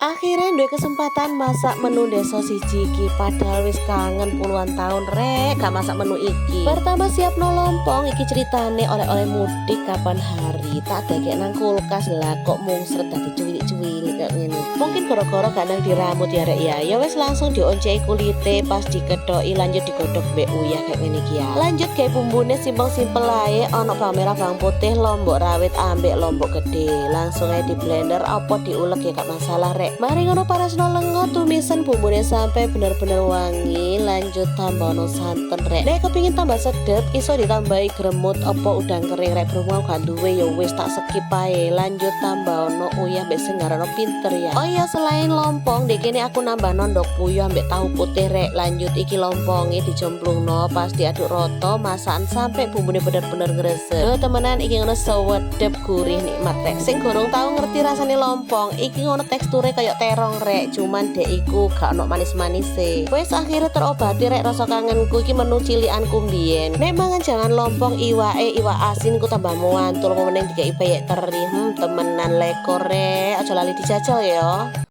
Akhirnya duwe kesempatan masak menu deso siji iki, padahal wis kangen puluhan tahun rek gak masak menu iki. Pertama siap no lompong, iki ceritane oleh-oleh mudik kapan hari. Tak dagek nang kulkas lah kok mungsret dadi cuwilik-cuwilik kayak ngene. Mungkin gara-gara gak nang diramut ya rek ya. Ya wis langsung dionceki kulite, pas dikedoki lanjut digodhog mbek uyah kayak ngene iki ya. Lanjut kayak bumbune simpel-simpel ae, ono bawang merah, bawang putih, lombok rawit ambek lombok gede. Langsung ae di blender apa diulek ya gak masalah rek. Mari ngono parasno lengo tumisan bumbune sampai bener-bener wangi. Lanjut tambahno santen rek. Nek kepingin tambah sedep iso ditambahi gremut apa udang kering rek, berhubung gak duwe ya wis tak skip ae. Lanjut tambahno uyah mbek sing ngarono pinter ya. Oh iya, selain lompong dek kene aku nambah ndok puyuh mbek tahu putih rek. Lanjut iki lomponge dijemplungno, pas diaduk roto masakan sampai bumbune bener-bener ngresep. Temenan iki ngono sewedep gurih nikmat rek. Sing gorong tahu ngerti rasane lompong iki ngono teksture kayak terong rek, cuman dek iku gak ono manis-manise. Wes akhirnya terobati rek rasa kangenku iki menu cilianku mbiyen. Nek mangan jangan lompong iwake iwak asin ku tambah muantul meneng dikai peyek teri. Temenan lekor rek, aja lali dijajal ya.